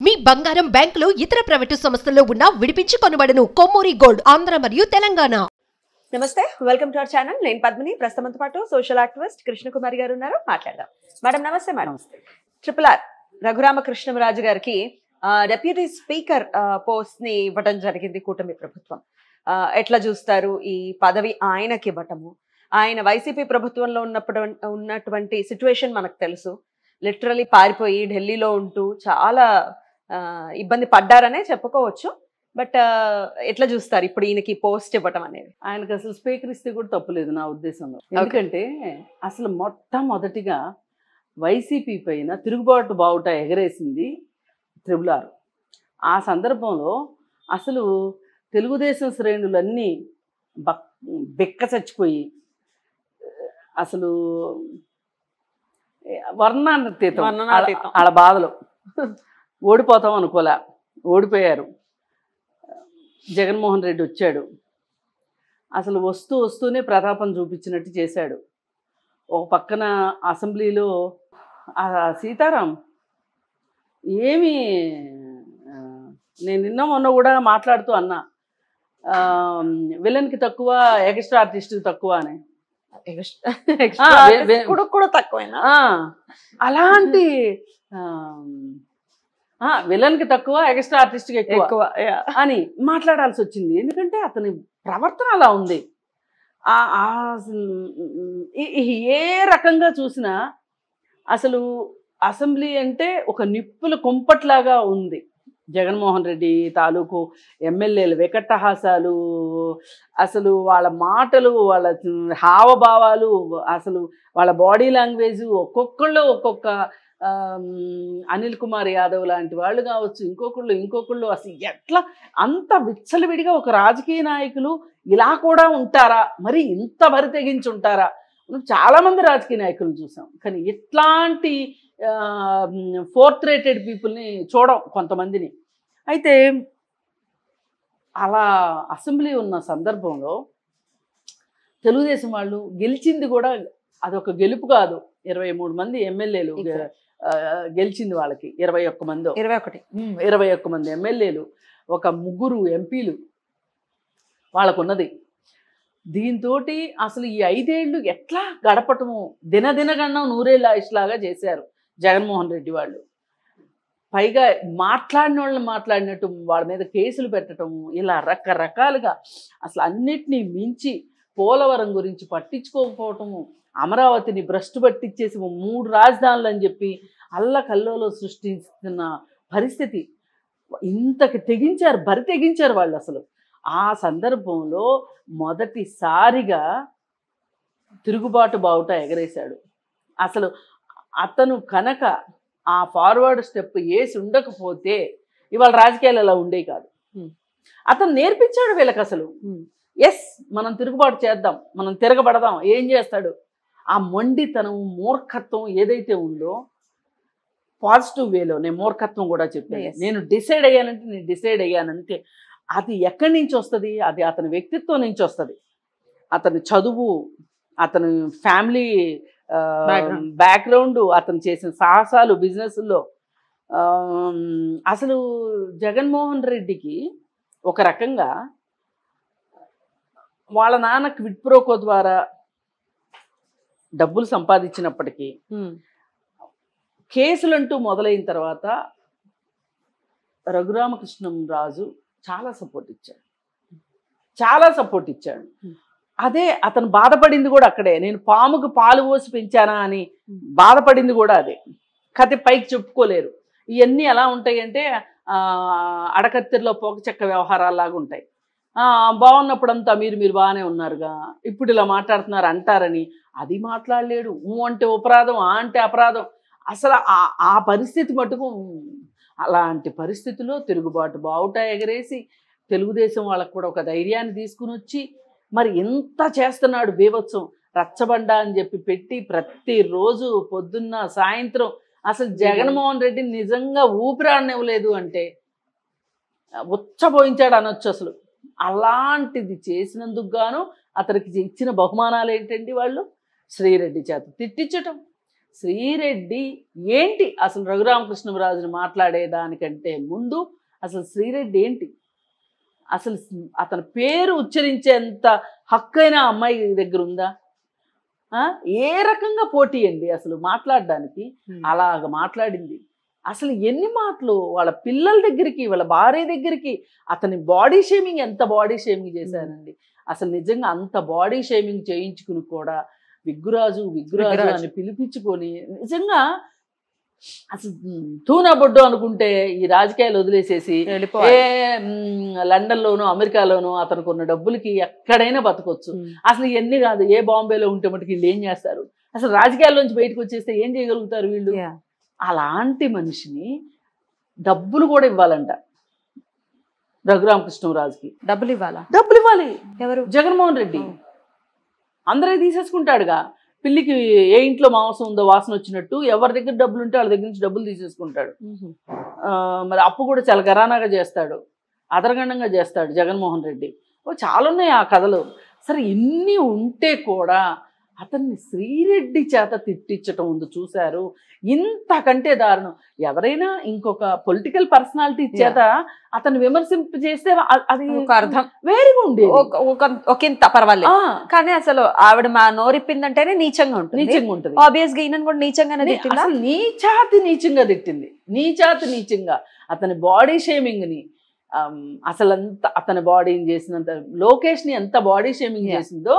మీ బంగారం బ్యాంకులో ఇతర ప్రైవేటు సంస్థల్లో ఉన్న విడిపించి కొనబడును. కొమ్మూరి గోల్డ్ ఆంధ్ర మరియు తెలంగాణ. నమస్తే, వెల్కమ్ టు అవర్ ఛానల్. నేను పద్మిని. ప్రస్తుతంతో పాటు సోషల్ యాక్టివిస్ట్ కృష్ణకుమారి గారు ఉన్నారు. మాట్లాడదాం. మేడం నమస్తే. మేడం RRR రఘురామకృష్ణరాజు గారికి డెప్యూటీ స్పీకర్ పోస్ట్ ని ఇవ్వడం జరిగింది కూటమి ప్రభుత్వం. ఎట్లా చూస్తారు ఈ పదవి ఆయనకి ఇవ్వటము? ఆయన వైసీపీ ప్రభుత్వంలో ఉన్నటువంటి సిచ్యువేషన్ మనకు తెలుసు. లిటరలీ పారిపోయి ఢిల్లీలో ఉంటూ చాలా ఇబ్బంది పడ్డారనే చెప్పుకోవచ్చు. బట్ ఎట్లా చూస్తారు ఇప్పుడు ఈయనకి పోస్ట్ ఇవ్వటం అనేది? ఆయనకు అసలు స్పీకర్ ఇస్తే కూడా తప్పులేదు నా ఉద్దేశంలో. ఎందుకంటే అసలు మొట్టమొదటిగా వైసీపీ పైన తిరుగుబాటు బావుట ఎగరేసింది RRR. ఆ సందర్భంలో అసలు తెలుగుదేశం శ్రేణులన్నీ బెక్క చచ్చిపోయి అసలు వర్ణాతీతం వాళ్ళ బాధలు. ఓడిపోతాం అనుకోలే, ఓడిపోయారు. జగన్మోహన్ రెడ్డి వచ్చాడు, అసలు వస్తూనే ప్రతాపం చూపించినట్టు చేశాడు. ఒక పక్కన అసెంబ్లీలో సీతారాం ఏమి, నేను నిన్న మొన్న కూడా మాట్లాడుతూ అన్నా, విలన్కి తక్కువ ఎక్స్ట్రా ఆర్టిస్ట్కి తక్కువ అని. అలాంటి విలన్కి తక్కువ ఎక్స్ట్రా ఆర్టిస్ట్కి ఎక్కువ అని మాట్లాడాల్సి వచ్చింది. ఎందుకంటే అతని ప్రవర్తన అలా ఉంది. ఏ రకంగా చూసినా అసలు అసెంబ్లీ అంటే ఒక నిప్పుల కుంపట్లాగా ఉంది. జగన్మోహన్ రెడ్డి తాలూకు ఎమ్మెల్యేలు వికటహాసాలు, అసలు వాళ్ళ మాటలు, వాళ్ళ హావభావాలు, అసలు వాళ్ళ బాడీ లాంగ్వేజ్, ఒక్కొక్కళ్ళు ఒక్కొక్క అనిల్ కుమార్ యాదవ్ లాంటి వాళ్ళు కావచ్చు, ఇంకొకళ్ళు అసలు ఎట్లా అంత విచ్చలవిడిగా ఒక రాజకీయ నాయకులు ఇలా కూడా ఉంటారా, మరి ఇంత బరి తెగించి ఉంటారా? మనం చాలామంది రాజకీయ నాయకులు చూసాం, కానీ ఇట్లాంటి ఫోర్త్ రేటెడ్ పీపుల్ని చూడం కొంతమందిని. అయితే అలా అసెంబ్లీ ఉన్న సందర్భంలో తెలుగుదేశం వాళ్ళు గెలిచింది కూడా అదొక గెలుపు కాదు. 23 మంది ఎమ్మెల్యేలు గెలిచింది వాళ్ళకి. 21 మంది ఎమ్మెల్యేలు, ఒక 3 ఎంపీలు వాళ్ళకున్నది. దీంతో అసలు ఈ 5 ఏళ్ళు ఎట్లా గడపటము, దినదినగణం నూరేళ్ళ ఆయుష్లాగా చేశారు జగన్మోహన్ రెడ్డి వాళ్ళు. పైగా మాట్లాడిన వాళ్ళని మాట్లాడినట్టు వాళ్ళ మీద కేసులు పెట్టడము, ఇలా రకరకాలుగా అసలు అన్నిటినీ మించి పోలవరం గురించి పట్టించుకోకపోవటము, అమరావతిని భ్రష్టు పట్టించేసి 3 రాజధానులు అని చెప్పి అల్లకల్లోలో సృష్టిస్తున్న పరిస్థితి. ఇంతకు బరి తెగించారు వాళ్ళు. అసలు ఆ సందర్భంలో మొదటిసారిగా తిరుగుబాటు బావుట ఎగరేశాడు. అసలు అతను కనుక ఆ ఫార్వర్డ్ స్టెప్ వేసి ఉండకపోతే ఇవాళ రాజకీయాలు ఎలా ఉండేవి కాదు. అతను నేర్పించాడు వీళ్ళకి అసలు. మనం తిరుగుబాటు చేద్దాం, మనం తిరగబడదాం. ఏం చేస్తాడు? ఆ మొండితనం, మూర్ఖత్వం ఏదైతే ఉందో, పాజిటివ్ వేలో నేను మూర్ఖత్వం కూడా చెప్పాను. నేను డిసైడ్ అయ్యానంటే అది ఎక్కడి నుంచి వస్తుంది? అది అతని వ్యక్తిత్వం నుంచి వస్తుంది. అతని చదువు, అతని ఫ్యామిలీ బ్యాక్గ్రౌండ్, అతను చేసిన సాహసాలు బిజినెస్లో. అసలు జగన్మోహన్ రెడ్డికి ఒక రకంగా వాళ్ళ నాన్న క్విడ్ ప్రోకో ద్వారా డబ్బులు సంపాదించినప్పటికీ కేసులంటూ మొదలైన తర్వాత రఘురామకృష్ణరాజు చాలా సపోర్ట్ ఇచ్చాడు. అదే అతను బాధపడింది కూడా అక్కడే. నేను పాముకు పాలు పోసి పెంచానా అని బాధపడింది కూడా అదే. కథ పైకి చెప్పుకోలేరు. ఇవన్నీ ఎలా ఉంటాయి అంటే అడకత్తిరిలో పోకచెక్క వ్యవహారాల్లాగా ఉంటాయి. బాగున్నప్పుడంతా మీరు బాగానే ఉన్నారుగా, ఇప్పుడు ఇలా మాట్లాడుతున్నారు అంటారని అది మాట్లాడలేడు. అంటే అపరాధం, అంటే అపరాధం. అసలు ఆ పరిస్థితి మటుకు, అలాంటి పరిస్థితిలో తిరుగుబాటు బావుట ఎగరేసి తెలుగుదేశం వాళ్ళకు కూడా ఒక ధైర్యాన్ని తీసుకుని వచ్చి మరి ఎంత చేస్తున్నాడు బీభత్సం. రచ్చబండ అని చెప్పి పెట్టి ప్రతిరోజు పొద్దున్న సాయంత్రం అసలు జగన్మోహన్ రెడ్డి నిజంగా ఊపిరాడనివ్వలేదు అంటే ఉచ్చబోయించాడు అనొచ్చు. అసలు అలాంటిది చేసినందుకు గాను అతనికి ఇచ్చిన బహుమానాలు ఏంటండి? వాళ్ళు శ్రీరెడ్డి చేత తిట్టించటం, శ్రీరెడ్డి ఏంటి అసలు రఘురామకృష్ణరాజుని మాట్లాడేదానికంటే ముందు అసలు శ్రీరెడ్డి ఏంటి, అసలు అతని పేరు ఉచ్చరించేంత హక్కైన అమ్మాయి దగ్గర ఉందా? ఏ రకంగా పోటీ అండి అసలు మాట్లాడడానికి? అలాగ మాట్లాడింది. అసలు ఎన్ని మాటలు వాళ్ళ పిల్లల దగ్గరికి, వాళ్ళ భార్య దగ్గరికి. అతని బాడీ షేమింగ్, ఎంత బాడీ షేమింగ్ చేశారండి. అసలు నిజంగా అంత బాడీ షేమింగ్ చేయించుకుని కూడా విగ్గురాజు అని పిలిపించుకొని నిజంగా అసలు తూనా బొడ్డు అనుకుంటే ఈ రాజకీయాలు వదిలేసేసి లండన్లోనూ అమెరికాలోనూ అతనికి ఉన్న డబ్బులకి ఎక్కడైనా బతకొచ్చు. అసలు ఇవన్నీ కాదు, ఏ బాంబేలో ఉంటే మటుకు వీళ్ళు ఏం చేస్తారు? అసలు రాజకీయాల్లోంచి బయటకు వచ్చేస్తే ఏం చేయగలుగుతారు వీళ్ళు? అలాంటి మనిషిని డబ్బులు కూడా ఇవ్వాలంట రఘురామకృష్ణరాజుకి. డబ్బులు ఇవ్వాలి. ఎవరు? జగన్మోహన్ రెడ్డి. అందరే తీసేసుకుంటాడుగా. పిల్లికి ఏ ఇంట్లో మాంసం ఉందో వాసన వచ్చినట్టు ఎవరి దగ్గర డబ్బులు ఉంటే వాళ్ళ దగ్గర నుంచి డబ్బులు తీసేసుకుంటాడు. మరి అప్పు కూడా చాలా గరానాగా చేస్తాడు, అదరగండంగా చేస్తాడు జగన్మోహన్ రెడ్డి. చాలా ఉన్నాయి ఆ కథలు. సరే ఇన్ని ఉంటే కూడా అతన్ని శ్రీరెడ్డి చేత తిట్టించటం ఉంది చూశారు. ఇంతకంటే దారుణం. ఎవరైనా ఇంకొక పొలిటికల్ పర్సనాలిటీ చేత అతను విమర్శింప చేస్తే అది ఒక అర్థం వేరుగా ఉండేది, ఒకంత పర్వాలేదు. కానీ అసలు ఆవిడ మా నోరిప్పిందంటేనే నీచంగా ఉంటుంది. ఆబ్వియస్ గా ఈయన కూడా నీచంగానే తిట్టింది. అసలు నీచంగా తిట్టింది, నీచంగా. అతని బాడీ షేమింగ్ ని అసలంత, అతని బాడీని చేసినంత, లోకేష్ ని ఎంత బాడీ షేమింగ్ చేసిందో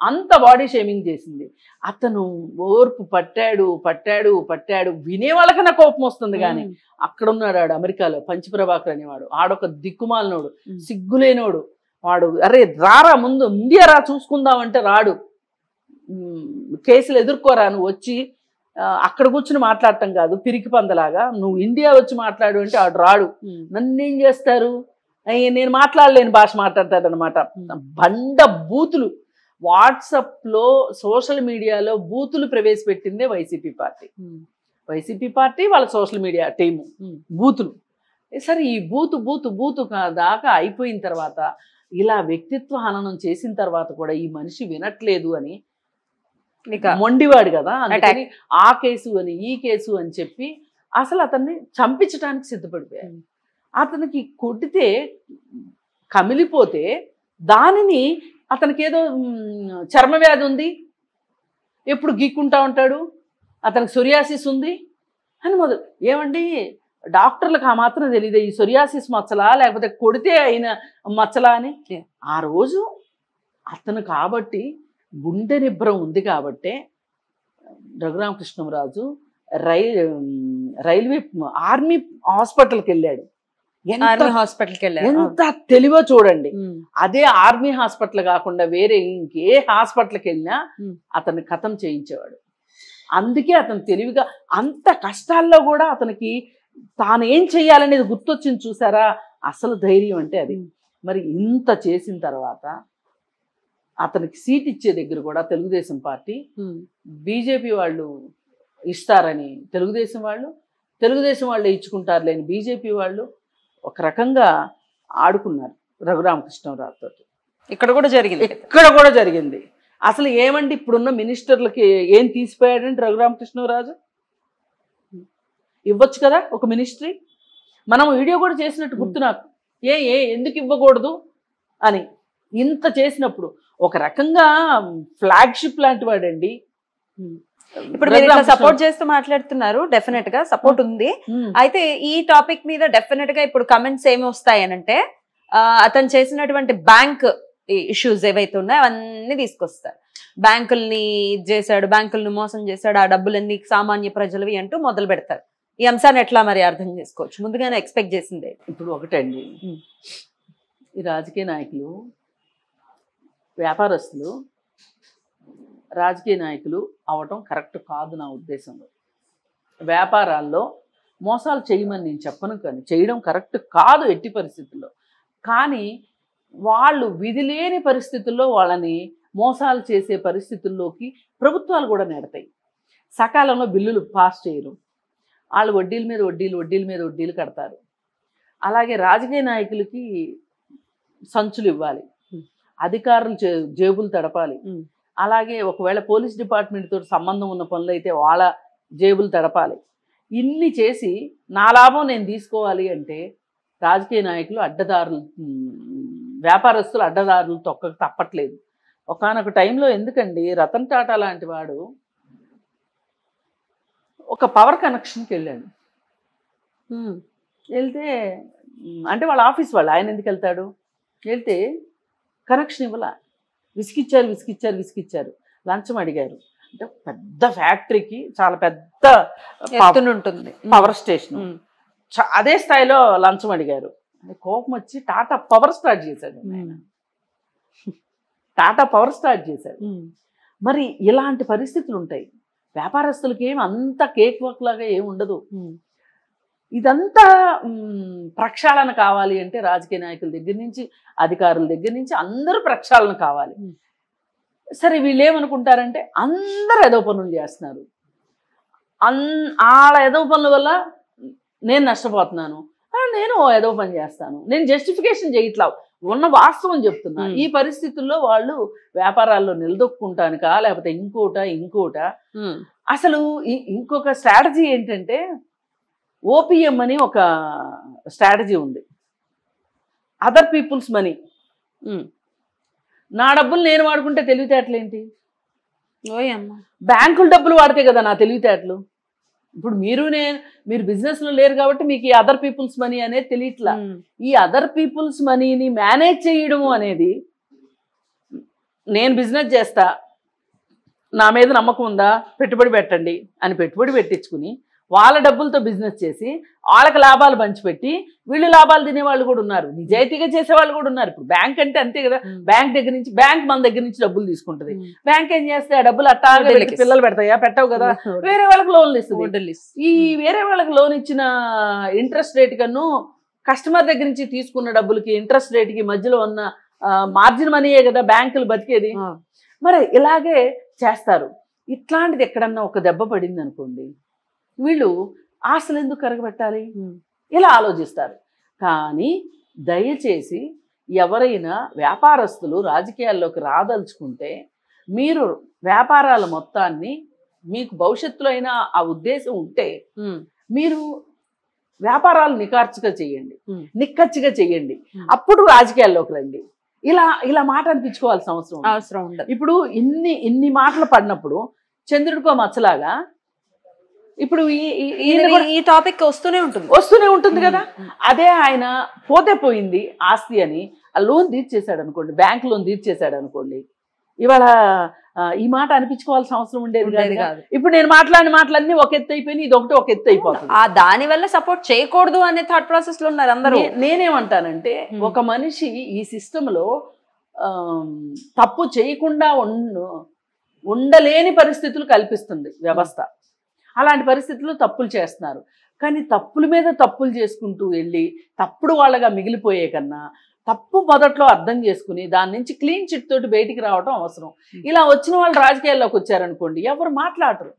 అంత బాడీ షేమింగ్ చేసింది. అతను ఓర్పు పట్టాడు. వినే వాళ్ళకన్నా కోపం వస్తుంది. కానీ అక్కడ ఉన్నాడు ఆడు అమెరికాలో పంచప్రభాకర్ అనేవాడు, ఆడొక దిక్కుమాలినోడు, సిగ్గులేనోడు వాడు. అరే రారా ముందు ఇండియా రా చూసుకుందామంటే రాడు. కేసులు ఎదుర్కోరా, నువ్వు వచ్చి అక్కడ కూర్చుని మాట్లాడటం కాదు పిరికి పందలాగా, నువ్వు ఇండియా వచ్చి మాట్లాడు అంటే ఆడు రాడు. నన్నేం చేస్తారు, నేను మాట్లాడలేని భాష మాట్లాడతాడనమాట. బండ బూతులు వాట్సాప్లో, సోషల్ మీడియాలో బూతులు ప్రవేశపెట్టిందే వైసీపీ పార్టీ వాళ్ళ సోషల్ మీడియా టీము. బూతులు. సరే ఈ బూతు దాకా అయిపోయిన తర్వాత, ఇలా వ్యక్తిత్వ హననం చేసిన తర్వాత కూడా ఈ మనిషి వినట్లేదు అని మొండివాడు కదా, అందుకని ఆ కేసు అని ఈ కేసు అని చెప్పి అసలు అతన్ని చంపించడానికి సిద్ధపడిపోయాడు. అతనికి కొడితే కమిలిపోతే దానిని అతనికి ఏదో చర్మ వ్యాధి ఉంది, ఎప్పుడు గీక్కుంటా ఉంటాడు, అతనికి సొరియాసిస్ ఉంది అని మొదలు. ఏమండి డాక్టర్లకు ఆ మాత్రం తెలియదు ఈ సొరియాసిస్ మచ్చలా లేకపోతే కొడితే అయిన మచ్చలా అని. ఆ రోజు అతను కాబట్టి గుండె నిబ్రం ఉంది కాబట్టే రఘురామకృష్ణరాజు రైల్వే ఆర్మీ హాస్పిటల్కి వెళ్ళాడు. ఎంత తెలివో చూడండి. అదే ఆర్మీ హాస్పిటల్ కాకుండా వేరే ఇంకే హాస్పిటల్కి వెళ్ళినా అతన్ని ఖతం చేయించేవాడు. అందుకే అతను తెలివిగా, అంత కష్టాల్లో కూడా అతనికి తాను ఏం చెయ్యాలనేది గుర్తొచ్చింది చూసారా, అసలు ధైర్యం అంటే అది. మరి ఇంత చేసిన తర్వాత అతనికి సీట్ ఇచ్చే దగ్గర కూడా తెలుగుదేశం పార్టీ, బీజేపీ వాళ్ళు ఇస్తారని తెలుగుదేశం వాళ్ళే ఇచ్చుకుంటారు లేని బీజేపీ వాళ్ళు ఒక రకంగా ఆడుకున్నారు రఘురామకృష్ణరాజుతో. ఇక్కడ కూడా జరిగింది. అసలు ఏమండి ఇప్పుడున్న మినిస్టర్లకి ఏం తీసిపోయాడంటే రఘురామకృష్ణరాజు ఇవ్వచ్చు కదా ఒక మినిస్ట్రీ. మనం వీడియో కూడా చేసినట్టు గుర్తు నాకు, ఎందుకు ఇవ్వకూడదు అని. ఇంత చేసినప్పుడు ఒక రకంగా ఫ్లాగ్షిప్ లాంటి వాడండి. ఇప్పుడు మీరు ఇట్లా సపోర్ట్ చేస్తూ మాట్లాడుతున్నారు, డెఫినెట్ గా సపోర్ట్ ఉంది. అయితే ఈ టాపిక్ మీద డెఫినెట్ గా ఇప్పుడు కమెంట్స్ ఏమి వస్తాయనంటే, అతను చేసినటువంటి బ్యాంక్ ఇష్యూస్ ఏవైతే ఉన్నాయో అవన్నీ తీసుకొస్తారు. బ్యాంకుల్ని చేశాడు, బ్యాంకుల్ని మోసం చేశాడు, ఆ డబ్బులన్నీ సామాన్య ప్రజలవి అంటూ మొదలు పెడతారు. ఈ అంశాన్ని ఎట్లా మరి అర్థం చేసుకోవచ్చు? ముందుగానే ఎక్స్పెక్ట్ చేసిందే. ఇప్పుడు ఒకటండి, ఈ రాజకీయ నాయకులు, వ్యాపారస్తులు రాజకీయ నాయకులు అవటం కరెక్ట్ కాదు నా ఉద్దేశంలో. వ్యాపారాల్లో మోసాలు చేయమని నేను చెప్పను, కానీ చేయడం కరెక్ట్ కాదు ఎట్టి పరిస్థితుల్లో. కానీ వాళ్ళు విధి లేని పరిస్థితుల్లో వాళ్ళని మోసాలు చేసే పరిస్థితుల్లోకి ప్రభుత్వాలు కూడా నెడతాయి. సకాలంలో బిల్లులు పాస్ చేయరు, వాళ్ళు వడ్డీల మీద వడ్డీలు కడతారు. అలాగే రాజకీయ నాయకులకి సంచులు ఇవ్వాలి, అధికారులు జేబులు తడపాలి. అలాగే ఒకవేళ పోలీస్ డిపార్ట్మెంట్ తోటి సంబంధం ఉన్న పనులు అయితే వాళ్ళ జేబులు తడపాలి. ఇన్ని చేసి నా లాభం నేను తీసుకోవాలి అంటే రాజకీయ నాయకులు అడ్డదారులు, వ్యాపారస్తులు అడ్డదారులు తొక్కకు తప్పట్లేదు. ఒకానొక టైంలో ఎందుకండి రతన్ టాటా లాంటి వాడు ఒక పవర్ కనెక్షన్కి వెళ్ళాడు. వెళ్తే అంటే వాళ్ళ ఆఫీస్ వాళ్ళు, ఆయన ఎందుకు వెళ్తాడు, వెళ్తే కనెక్షన్ ఇవ్వాల, విసిగిచ్చారు, లంచం అడిగారు. అంటే పెద్ద ఫ్యాక్టరీకి చాలా పెద్ద ఉంటుంది పవర్ స్టేషన్, అదే స్థాయిలో లంచం అడిగారు. కోపం వచ్చి టాటా పవర్ స్టార్ట్ చేశాడు. టాటా పవర్ స్టార్ట్ చేశాడు. మరి ఇలాంటి పరిస్థితులు ఉంటాయి. వ్యాపారస్తులకి ఏమి అంత కేక్ వర్క్ లాగా ఏమి ఉండదు. ఇదంతా ప్రక్షాళన కావాలి అంటే రాజకీయ నాయకుల దగ్గర నుంచి అధికారుల దగ్గర నుంచి అందరూ ప్రక్షాళన కావాలి. సరే వీళ్ళు ఏమనుకుంటారంటే అందరూ ఏదో పనులు చేస్తున్నారు, వాళ్ళ ఏదో పనుల వల్ల నేను నష్టపోతున్నాను, నేను ఏదో పని చేస్తాను, నేను జస్టిఫికేషన్ చేయట్లా, ఉన్న వాస్తవం చెప్తున్నా. ఈ పరిస్థితుల్లో వాళ్ళు వ్యాపారాల్లో నిలదొక్కుంటానికా లేకపోతే ఇంకోట అసలు ఇంకొక స్ట్రాటజీ ఏంటంటే ఓపీఎం అని ఒక స్ట్రాటజీ ఉంది. అదర్ పీపుల్స్ మనీ, నా డబ్బులు నేను వాడుకుంటే తెలివితేటలేంటి, బ్యాంకుల డబ్బులు వాడితే కదా నా తెలివితేటలు. ఇప్పుడు మీరు బిజినెస్లో లేరు కాబట్టి మీకు ఈ అదర్ పీపుల్స్ మనీ అనేది తెలియట్లా. ఈ అదర్ పీపుల్స్ మనీని మేనేజ్ చేయడం అనేది, నేను బిజినెస్ చేస్తా, నా మీద నమ్మకం ఉందా, పెట్టుబడి పెట్టండి అని పెట్టుబడి పెట్టించుకుని వాళ్ళ డబ్బులతో బిజినెస్ చేసి వాళ్ళకి లాభాలు పంచిపెట్టి వీళ్ళు లాభాలు తినేవాళ్ళు కూడా ఉన్నారు, నిజాయితీగా చేసేవాళ్ళు కూడా ఉన్నారు. ఇప్పుడు బ్యాంక్ అంటే అంతే కదా, బ్యాంక్ మన దగ్గర నుంచి డబ్బులు తీసుకుంటది. బ్యాంక్ ఏం చేస్తే ఆ డబ్బులు అట్టాగా పిల్లలు పెడతాయా, పెట్టవు కదా, వేరే వాళ్ళకి లోన్లు ఇస్తుంది. ఈ వేరే వాళ్ళకి లోన్ ఇచ్చిన ఇంట్రెస్ట్ రేట్ కన్నా కస్టమర్ దగ్గర నుంచి తీసుకున్న డబ్బులకి ఇంట్రెస్ట్ రేట్కి మధ్యలో ఉన్న మార్జిన్ మనీయే కదా బ్యాంకులు బతికేది. మరి ఇలాగే చేస్తారు. ఇట్లాంటిది ఎక్కడన్నా ఒక దెబ్బ పడింది అనుకోండి, వీళ్ళు ఆశలు ఎందుకు కరగబెట్టాలి ఇలా ఆలోచిస్తారు. కానీ దయచేసి ఎవరైనా వ్యాపారస్తులు రాజకీయాల్లోకి రాదలుచుకుంటే మీరు వ్యాపారాల మొత్తాన్ని, మీకు భవిష్యత్తులో అయినా ఆ ఉద్దేశం ఉంటే మీరు వ్యాపారాలు నిఖార్చుగా చేయండి, నిక్కచ్చిగా చేయండి, అప్పుడు రాజకీయాల్లోకి రండి. ఇలా మాట అనిపించుకోవాల్సిన అవసరం ఉండదు. ఇప్పుడు ఇన్ని మాటలు పడినప్పుడు చంద్రుడికో మచ్చలాగా ఇప్పుడు ఈ టాపిక్ వస్తూనే ఉంటుంది కదా. అదే ఆయన పోతే పోయింది ఆస్తి అని ఆ లోన్ తీర్చేశాడు అనుకోండి, బ్యాంక్ లోన్ తీర్చేశాడు అనుకోండి, ఇవాళ ఈ మాట అనిపించుకోవాల్సిన అవసరం ఉండేది కాదు. ఇప్పుడు నేను మాట్లాడిన మాటలన్నీ ఒక ఎత్తు అయిపోయినాయి, ఇది ఒకటి ఒక ఎత్తు అయిపోతుంది. దాని వల్ల సపోర్ట్ చేయకూడదు అనే థాట్ ప్రాసెస్ లో ఉన్నారు అందరూ. నేనేమంటానంటే ఒక మనిషి ఈ సిస్టమ్ లో తప్పు చేయకుండా ఉండలేని పరిస్థితులు కల్పిస్తుంది వ్యవస్థ. అలాంటి పరిస్థితుల్లో తప్పులు చేస్తున్నారు. కానీ తప్పుల మీద తప్పులు చేసుకుంటూ వెళ్ళి తప్పుడు వాళ్ళగా మిగిలిపోయే కన్నా తప్పు మొదట్లో అర్థం చేసుకుని దాని నుంచి క్లీన్ చిట్ తోటి బయటికి రావడం అవసరం. ఇలా వచ్చిన వాళ్ళు రాజకీయాల్లోకి వచ్చారనుకోండి, ఎవరు మాట్లాడరు.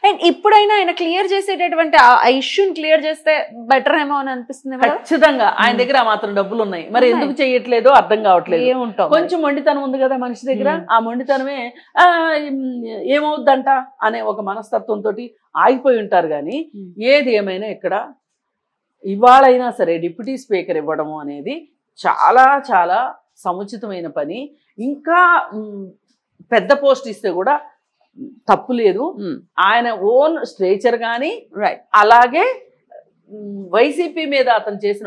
అండ్ ఇప్పుడైనా ఆయన క్లియర్ చేసేటటువంటి ఆ ఇష్యూని క్లియర్ చేస్తే బెటర్ ఏమో అని అనిపిస్తుంది. ఖచ్చితంగా ఆయన దగ్గర ఆ మాత్రం డబ్బులు ఉన్నాయి, మరి ఎందుకు చేయట్లేదో అర్థం కావట్లేదు. కొంచెం మొండితనం ఉంది కదా మనిషి దగ్గర, ఆ మొండితనమే ఏమవుద్దంట అనే ఒక మనస్తత్వంతో ఆగిపోయి ఉంటారు. కానీ ఏది ఏమైనా ఇక్కడ ఇవాళైనా సరే డిప్యూటీ స్పీకర్ ఇవ్వడము అనేది చాలా చాలా సముచితమైన పని. ఇంకా పెద్ద పోస్ట్ ఇస్తే కూడా తప్పు లేదు. ఆయన ఓన్ స్ట్రేచర్ కానీ అలాగే వైసీపీ మీద అతను చేసిన